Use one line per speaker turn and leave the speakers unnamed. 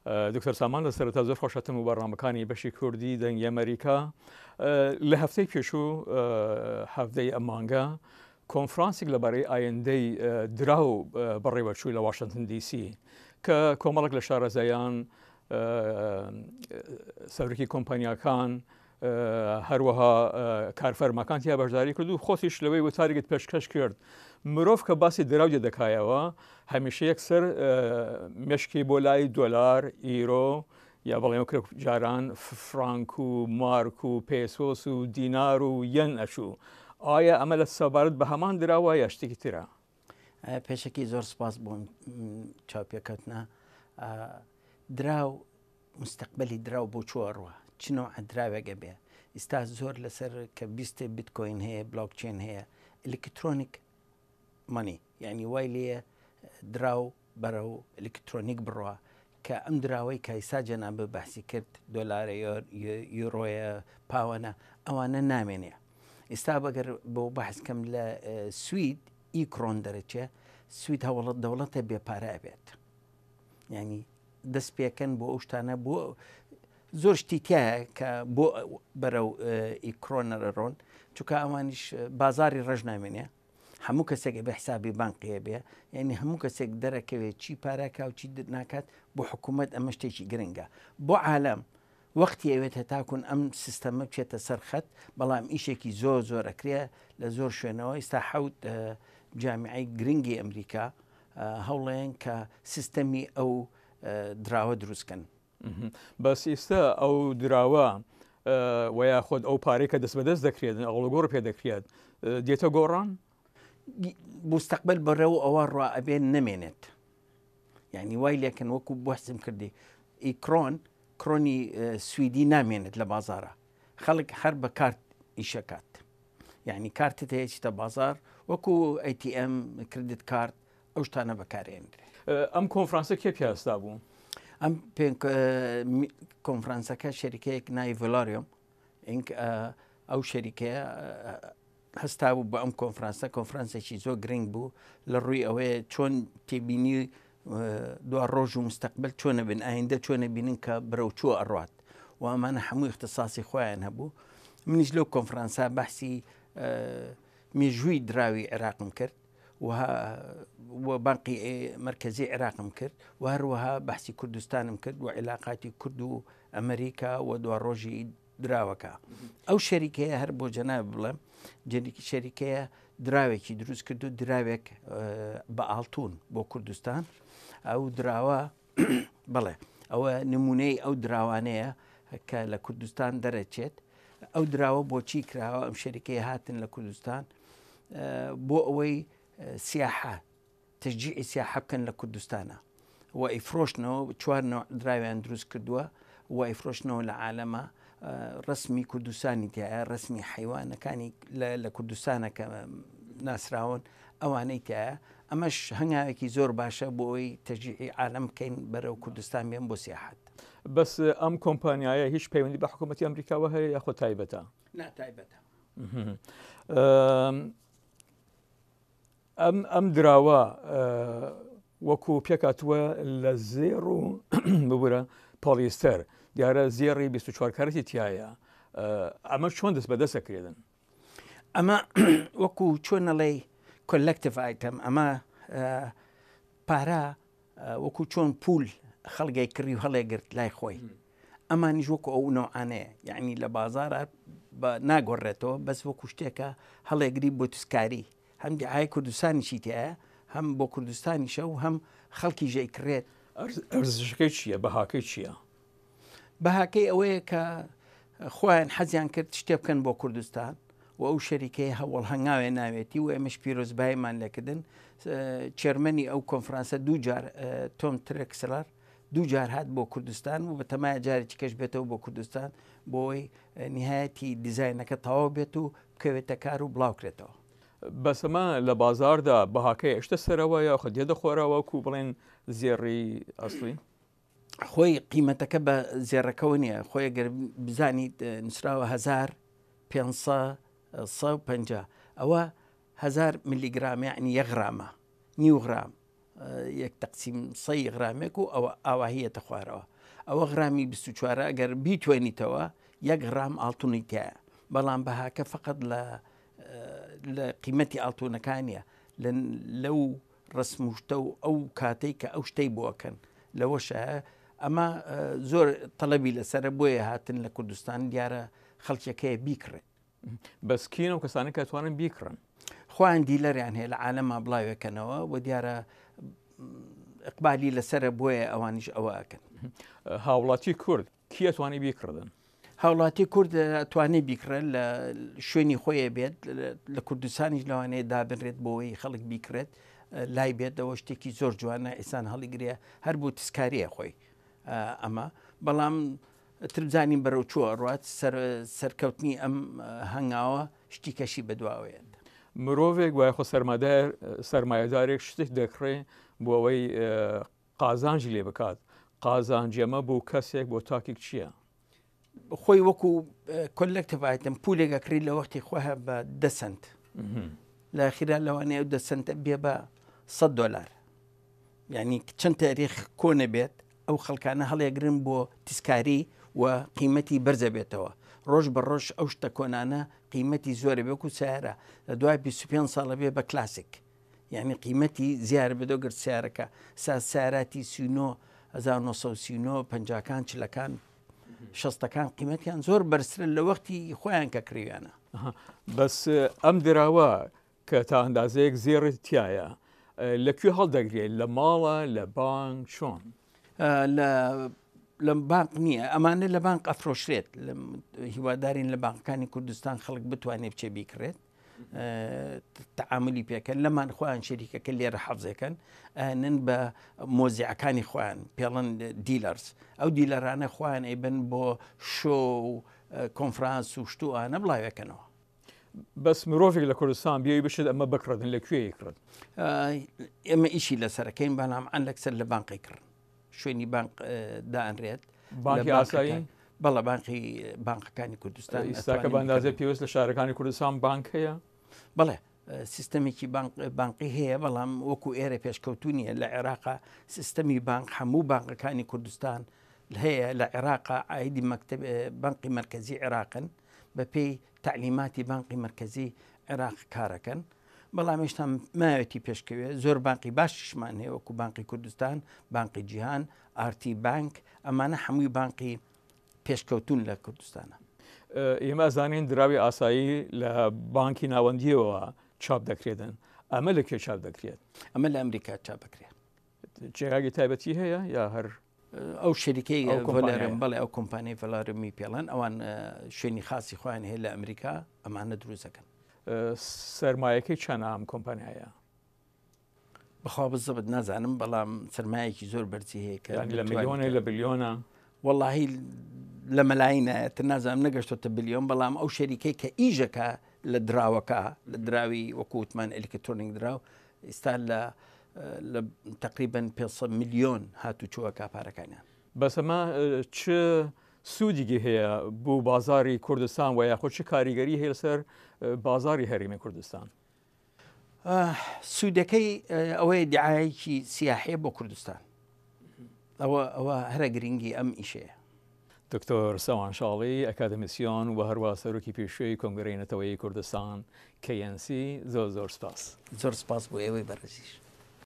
دکتۆر سامان لە سەرەتا زۆر خۆشەتم و بەڕامەکانی بەشی کوردی دەنگی ئەمریکا لە هەفتەی پێشوو هەفتەی ئەم مانگە کۆنفرانسێک لەبارەی ئایندەی دراو بەڕێوەچووی لە واشنگتن دی سی کە کۆمەڵک لە شارەزایان سەرۆکی کۆمپانیاکان هەروەها کارفەرمەکان تیا بەشداری کرد و خۆشیش لەوەی وتارێکت پێشکەش کرد مرۆڤ کە باسی دراو دەکایەوە هەمیشە یەکسەر مشکی بۆ لای دۆلار ئیرۆ یا بەڵێ جاران فرانک و مارک و پێسۆس و دینار و یەن ئەچوو ئایا ئەمە لە سەبارەت بە هەمان دراوە یا شتێکی ترە؟
پێشەکی زۆر سپاس بۆم چاوپێکەوتنە دراو مستەقبەلی دراو بۆ چۆڕوە چنەوە دراوێگە بێ ئێستا زۆر لەسەر کە بیستێ بیتکۆین هەیە بڵاکچین هەیە ئلکترۆنیک مانی یعنی وای لێ دراو بەرە و ئلکترۆنیک بڕوە کە ئەم دراوەی کایسا جەنابە بەحسی کرد دۆلارە یۆڕۆیە پاوەنە ئەوانە نامێنێ ئێستا بەگەر بۆ بەحسکەم لە سوید ئیکرۆن دەرەچێ سوید هەوڵەت دەوڵەتە بێپارە بێت ینی دەست پێکەن بۆ ئەو شتانە بۆ زۆر شتی تایە کە بۆ بەرەو ئیکرۆنەرە ڕۆن چونکە ئەوانیش بازاری ڕژ نامێنێ هەموو کەسێک بە حسابی بانقیە بێ یعنی هەموو کەسێک دەرەکەوێت چی پارەکە و چی ناکات بۆ حکوومەت ئەمە شتێکی گرنگە بۆ عالم وەختی ئەوێت هەتاکون ئەم سیستەمە بچێتە سەرخەت بەڵام ئیشێکی زۆر زۆرەکرێ لە زۆر شوێنەوە ئێستا حەوت جامیعی گرنگی ئەمریکا هەوڵێن کە سیستەمی ئەو دراوە دروستکەن
بەس ئێستا ئەو دراوە ویا خۆت ئەو پارەی کە دەست بەدەست دەکرێت ئەوڵگۆڕ پێ دەکرێت دێتە گۆڕان
مستەقبل بەڕێوە ئەوە ڕوا ئەبێن نەمێنێت یعنی وای لێکن وەکو بەحسم کردی ئیکرۆن کرۆنی سویدی نامێنێت لە بازارە خەڵک هەر بە کارت ئیشەکات یعنی کارتت هەیەچتە بازار وەکو ATM کردت کارت ئەو شتانە بەکارێنرێت
ئەم کۆنفرانسە کێ پیاستا بوو؟
ئەم کۆنفرانسەکە شەریکەیەک ناوی ڤلاریۆم ئەو شەریکەیە هەستا بوو بە ئەم کۆنفرانسێکی زۆر گرنگ بوو لە ڕووی ئەوەیە چۆن تێبینی دو ڕۆژ و مستەقبل چۆنە بن ئایندە چۆنە بینن کە بەرەو چوە ئەڕات و ئەمانە هەموو اختصاصی خۆیان هەبوو منیش لەو کۆنفرانسا بەحسی مێژووی دراوی عێراقم کرد و بانقی مرکزی عێراقم کرد و هەروەها بەحسی کوردستانم کرد و عێلاقاتی کورد و ئەمریکا و دو ڕۆژی دراوەکە ئەو شەریکەیە هەر بۆ جەناب بڵێم شەریکەیە دراوێکی دروست کرد و دراوێک بە ئاڵتون بۆ کوردستان ئەو دراوە بڵێ ئەوە نمونەی ئەو دراوانەیە کە لە کوردستان دەرەچێت ئەو دراوە بۆچی کراوە ئەم شەریکەیە هاتن لە کوردستان بۆ ئەوەی سیاحە تشجیعی سیاحە بکەن لە کوردستانە و ئیفرۆشتنەوە چوار دراویان دروست کردووە و ئیفرۆشتنەوە لە عالەمە ڕسمی کوردستانی تایە ڕسمی حیوانەکانی لە کوردستانە کە ناسراون ئەوانەی تایە ئەمەش هەنگاوێکی زۆر باشە بۆ ئەوی تەشجیعی عالەم بکەین بەرەو کوردستان بێن بۆ سیاحەت
بەس ئەم کۆمپانیایە هیچ پەیوەندی بە حکوومەتی ئەمریکاوە هەیە یاخۆ تایبەتە؟
تایبەتە
ئەم دراوە وەکو پێکاتوە لە زێڕ و ببورە پۆلیستەر دیارە زێڕی 24 کارەتی تایە ئەمە چۆن دەست بەدەستەکرێتن؟
ئەمە وەکو چۆنەڵێ کۆلەکتیڤ ئایتەم ئەمە پارە وەکو چۆن پول خەڵگای کڕی و هەڵێگرت لای خۆی ئەمانیش وەکو ئەو نەوعانەیە یعنی لە بازارە ناگۆڕێتەوە بەس وەکو شتێکە هەڵێگری بۆ تسکاری هەم دیعای کوردستانیشی تایە هەم بۆ کوردستانیشە و هەم خەڵکی ژێی کڕێت
ئەرزشەکەی چییە؟ بەهاکەی چییە؟
بەهاکەی ئەوەیە کە خۆیان حەزیان کرد شتێ بکەن بۆ کوردستان و ئەو شەریکەی هەوڵ هەنگاوێ ناوێتی و ئێمەش پیرۆزبایمان لێکردن چێرمەنی ئەو کۆنفرانسە دوو جار تۆم ترێکسلەر دوو جار هات بۆ کوردستان و بە تەمایە جارێکی کەش بێتەوە بۆ کوردستان بۆی نهایەتی دیزاینەکە تەواو بێت و بکەوێتە کار و بڵاوکرێتەوە
بەسەمە لە بازاردا بەهاکەی ئەشتە سەرەوە یا خە دێدە خۆراوەکو بڵێن زێڕی ئەسڵی
خۆی قیمەتەکە بە زێڕەکەەوە نییە خۆی گەر بزانیت نووسراوە 1550 ئەوە 1000 میلیگرام یعنی 1 غرامە نیو غرام یەک تەقسیم سەی غرامێک و ئەوە ئاواهەیەتە خوارەوە ئەوە غرامی 24 ئەگەر بیتوێنیتەوە 1 غرام ئاڵتونی تایە بەڵام بەهاکە فقط لە قیمەتی ئاڵتونەکانیە لەو ڕسموشتە و ئەو کاتەی کە ئەو شتەی بۆکەن لەوەشە ئەمە زۆر تەڵەبی لەسرە بۆیە هاتن لە کوردستان دیارە خەڵکیەکەیە بیکڕێت
بەس کینە و کەسانی کە توانن بیکڕن
خۆیان دیلەریان هەیە لە عالەما بڵاوێکەنەوە و دیارە ئەقبالی لەسرە بۆیە ئەوانیش ئەوە ئەکەن
هاوڵاتی کورد کیە توانی بیکردن
هاوڵاتی کورد توانێت بیکڕێت لە شوێنی خۆیە بێت لە کوردستانیش لەوانەیە دابنرێت بۆەوەی خەڵک بیکرێت لای بێتەوە شتێکی زۆر جوانە ئێسان هەڵیگرێ هەر بوو تسکاریە خۆی ئەمە بەڵام تربزانین بەرەو چوە ڕات سەرکەوتنی ئەم هەنگاوە شتی کەشی بەدواوەیە
مرۆڤێک وای خۆ سەرمایهدارێک شتێک دەکڕێ بۆ ئەوەی قازانجی لێ بکات قازانجەمە بۆ کەسێک بۆ تاکێک چییە؟
خۆی وەکو کۆلێکتڤایتم پولێکەکری لە وەختی خۆە بە 10 سنت لە خیرا لەوانەیە 10 سنتە بێ بە $100 یعنی چەند تاریخ کۆنە بێت ئەو خەڵکانە هەڵێگرن بۆ تیسکاری و قیمەتی بەرزە بێتەوە ڕۆژ بە ڕۆژ ئەو شتە کۆنانە قیمەتی زۆرە بێک و سیارە لە دوای 25 ساڵە بێ بە کلاسیک یعنی قیمەتی زیارە بێدۆگرت سیارەکە سیاراتی 1939 پەنجاکان چلەکان شەستەکان قیمەتیان زۆر بەرزترە لە وەختی خۆیان کە کڕیوانە
بەس ئەم دراوە کە تا ئەندازەیەک زێڕت تایە لەکوێ هەڵدەگرێت لە ماڵە لە بانک چۆن
لە بانک نییە ئەمانە لە بانک ئەفرۆشرێت هیوادارین لە بانکەکانی کوردستان خەڵک بتوانێت بچێ بیکرێت تعاملی پێکەن لەمان خۆیان شەریکەکە لێرە حەفزەکەن نن بە مۆزیعەکانی خۆیان پێڵەن دیلەرز ئەو دیلەرانە خۆیان ئەیبن بۆ شۆ و کۆنفرانس و شتوانە بڵاوەکەنەوە
بەس مرۆڤێک لە کوردستان بیاوی بشێت ئەمە بکڕدن لەکوێ کرد
ئێمە ئیشی لەسەرەکەین بەڵام ئەن لەکسەر لە بانقی کردن شوێنی بانک دائنرێت
بانکی ئاسایی
بەڵە بانقەکانی کوردستان
ئێستاکە بەندازە پێویست لە شارەکانی کوردستان بانک هەیە
بەڵێ سیستەمێکی بانقی هەیە بەڵام وەکو ئێرە پێشکەوتونیە لە عێراقا سیستەمی بانک هەموو بانقەکانی کوردستان هەیە لە عێراقا ئایدی مەکتب بانقی مرکزی عێراقن بە پێی تعلیماتی بانقی مرکزی عێراق کارەکەن بەڵام هێشتا ماوەتی پێشکەوێ زۆر بانقی باشیشمان هەیە وەکو بانقی کوردستان بانقی جیهان ئارتی بانک ئەمانە هەمووی بانقی پێشکەوتون لە کوردستانە
ئێمە زانین دراوی ئاسایی لە بانکی ناوەندیەوە چاپ دەکرێتن ئەمە لەکوێ چاپ دەکرێت
ئەمە لە ئەمریکا چاپ دەکرێت
جێگاگی تایبەتی هەیە یا هەر
ئەو شەریکەی بەڵێ ئەو کۆمپانیای ڤەلاریمی پێڵەن ئەوان شوێنی خاصی خۆیان هەیە لە ئەمریکا ئەمانە دروستەکەن
سەرمایەکەی چەند ئەم کۆمپانیایە
بەخوا بزبت نازانم بەڵام سەرمایەکی زۆر بەرزی هەیە کە
لە میلیۆنە لە بلیۆنە
وەڵاهی لە مەلاینایەتە نازانم نەگەشتۆتە بلیۆن بەڵام ئەو شەریکەی کە ئیژەکە لە دراوەکە لە دراوی وەکووتمان ئەلکترۆنیک دراو ئێستا لە تقریبا 500 میلیۆن هاتوچووەکە پارەکانیان
بەس ئەمە چ سوودێکی هەیە بۆ بازاری کوردستان و یاخۆ چه کاریگەری هەیە لەسەر بازاری هەرێمی کوردستان
سوودەکەی ئەوەیە دیعایەکی سیاحەیە بۆ کوردستان ئەوە هەرە گرنگی ئەم ئیشەیە
دکتۆر سەوان شاڵی ئەکادمیسیۆن و هەروە سەرۆکی پێشوەی کۆنگرەی نەتەوەیی کوردستان KNC زۆر سپاس
زۆر سپاس بۆ ئێوەی بەڕێزیش